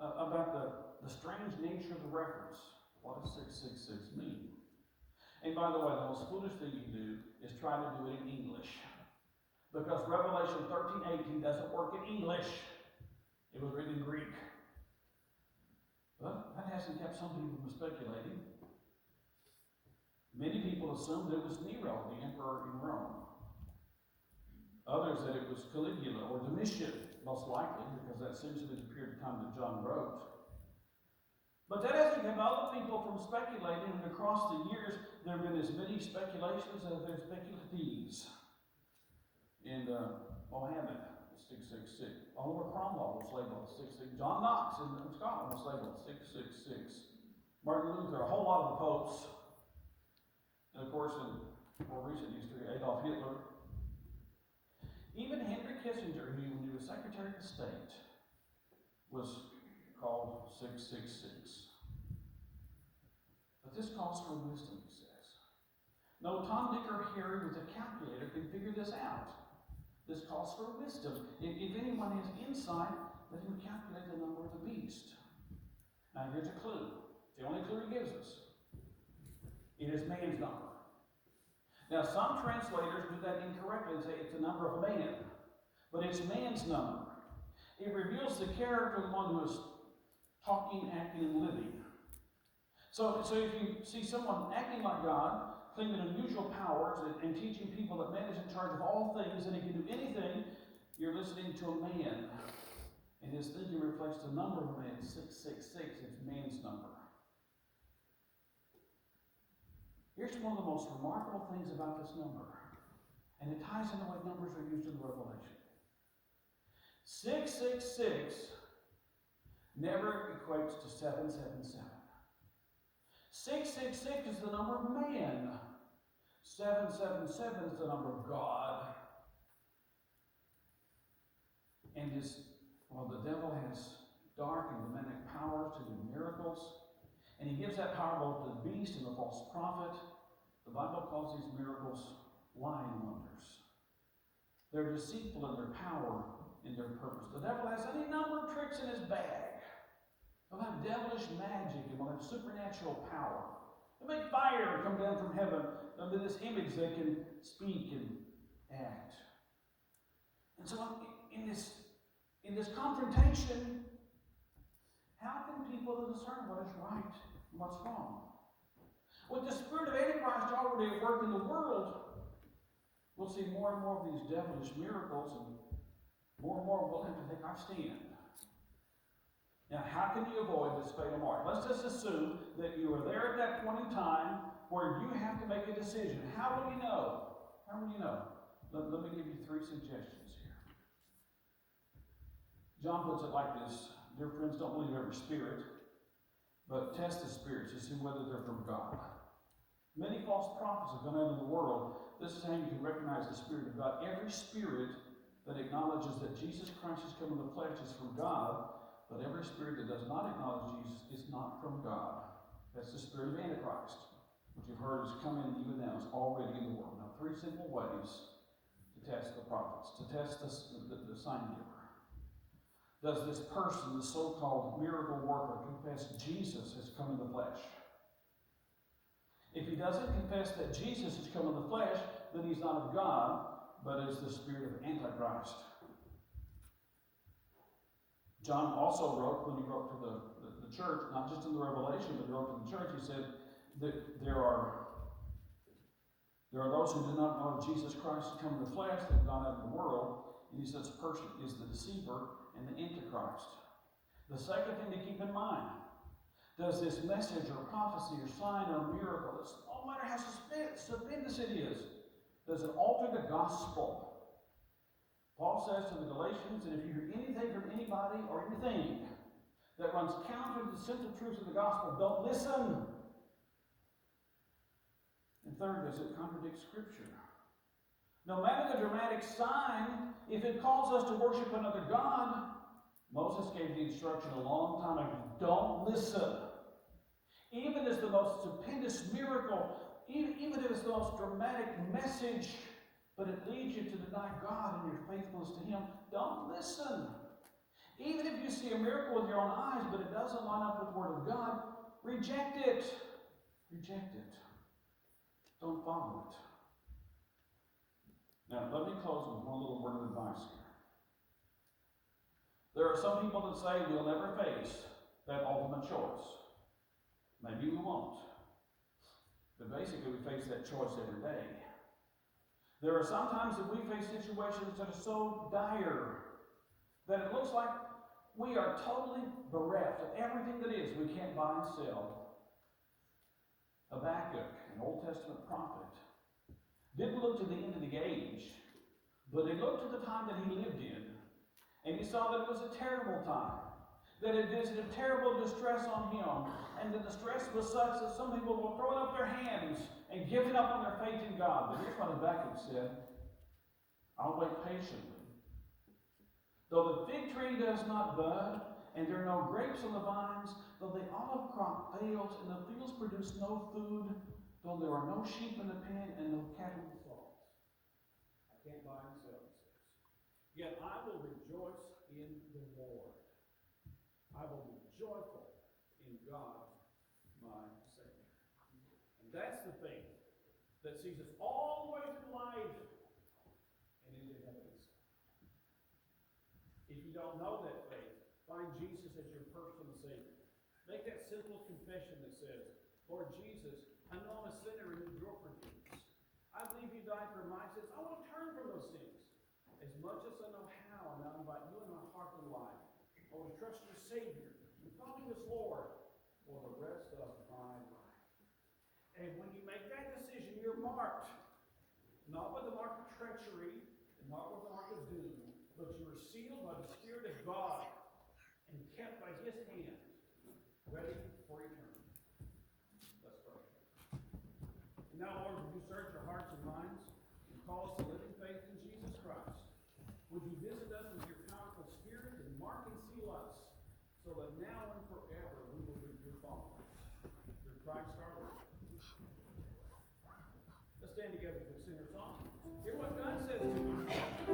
about the strange nature of the reference. What does 666 mean? And by the way, the most foolish thing you can do is try to do it in English. Because Revelation 13:18 doesn't work in English. It was written in Greek. But that hasn't kept some people from speculating. Many people assumed it was Nero, the emperor in Rome. Others that it was Caligula or Domitian, most likely, because that seems to be the period of time that John wrote. But that hasn't kept other people from speculating, and across the years, there have been as many speculations as there's speculatives. And Mohammed, 666. Oliver Cromwell was labeled 666. John Knox in Scotland was labeled 666. Martin Luther, a whole lot of the popes. And of course, in more recent history, Adolf Hitler. Even Henry Kissinger, who when he was Secretary of State, was called 666. But this calls for wisdom, he says. No Tom, Dick, or Harry with a calculator can figure this out. This calls for wisdom. If anyone has insight, let him calculate the number of the beast. Now here's a clue. It's the only clue he gives us. It is man's number. Now some translators do that incorrectly and say it's the number of man. But it's man's number. It reveals the character of the one who is talking, acting, and living. So if you see someone acting like God, claiming unusual powers, and teaching people that man is in charge of all things and he can do anything, you're listening to a man. And his thinking reflects the number of man, 666. It's man's number. Here's one of the most remarkable things about this number. And it ties into what numbers are used in the Revelation. 666 never equates to 777. 666 is the number of man. 777 is the number of God. And the devil has dark and demonic powers to do miracles. And he gives that power both to the beast and the false prophet. The Bible calls these miracles lying wonders. They're deceitful in their power and their purpose. The devil has any number of tricks in his bag. He'll have devilish magic and will have supernatural power. He'll make fire come down from heaven under this image that can speak and act. And so in this confrontation, how can people discern what is right and what's wrong? With the spirit of Antichrist already at work in the world, we'll see more and more of these devilish miracles, and more we'll have to take our stand. Now, how can you avoid this fatal mark? Let's just assume that you are there at that point in time where you have to make a decision. How will you know? How will you know? Let me give you 3 suggestions here. John puts it like this. Dear friends, don't believe every spirit, but test the spirits to see whether they're from God. Many false prophets have gone out into the world. This is how you can recognize the Spirit of God. Every spirit that acknowledges that Jesus Christ has come in the flesh is from God, but every spirit that does not acknowledge Jesus is not from God. That's the spirit of Antichrist, which you've heard is coming even now. It's already in the world. Now, 3 simple ways to test the prophets, to test the sign giver. Does this person, the so-called miracle worker, confess Jesus has come in the flesh? If he doesn't confess that Jesus has come in the flesh, then he's not of God, but is the spirit of Antichrist. John also wrote, when he wrote to the church, not just in the Revelation, but he wrote to the church, he said that there are those who do not know Jesus Christ has come in the flesh, they've gone out in the world, and he says a person is the deceiver and the Antichrist. The second thing to keep in mind, does this message or prophecy or sign or miracle, no matter how stupendous it is, does it alter the gospel? Paul says to the Galatians that if you hear anything from anybody or anything that runs counter to the simple truths of the gospel, don't listen. And third, does it contradict Scripture? No matter the dramatic sign, if it calls us to worship another God, Moses gave the instruction a long time ago, don't listen. Even as the most stupendous miracle, even if it's the most dramatic message, but it leads you to deny God and your faithfulness to Him, don't listen. Even if you see a miracle with your own eyes, but it doesn't line up with the Word of God, reject it. Reject it. Don't follow it. Now, let me close with one little word of advice here. There are some people that say we'll never face that ultimate choice. Maybe we won't. But basically, we face that choice every day. There are some times that we face situations that are so dire that it looks like we are totally bereft of everything that is. We can't buy and sell. Habakkuk, an Old Testament prophet, didn't look to the end of the age, but he looked to the time that he lived in, and he saw that it was a terrible time, that it visited terrible distress on him, and the distress was such that some people were throwing up their hands and giving up on their faith in God. But here's what Habakkuk said: I'll wait patiently. Though the fig tree does not bud, and there are no grapes on the vines, though the olive crop fails, and the fields produce no food, though there are no sheep in the pen, and no cattle in the stalls. I can't buy and sell, he says. Yet I will rejoice in the Lord. I will be joyful in God, my Savior. And that's the faith that sees us all the way through life and into heaven. If you don't know that faith, find Jesus as your personal Savior. Make that simple confession that says, Lord Jesus, I know I'm a sinner and need your forgiveness. I believe you died for my sins. I want to turn from those sins. As much as I know how, and I invite you in my heart and life. I want to trust your Savior and follow you as Lord for the rest of my life. And when you make that decision, you're marked. Not with the mark of treachery, and not with the mark of doom, but you are sealed by the Spirit of God and kept by His hand, ready for eternity. Let's pray. And now, Lord, would you search our hearts and minds and call us to living faith in Jesus Christ? Would you visit us with your powerful Spirit and mark and seal us so that now and forever we will be your followers? Through Christ our Lord. Let's stand together.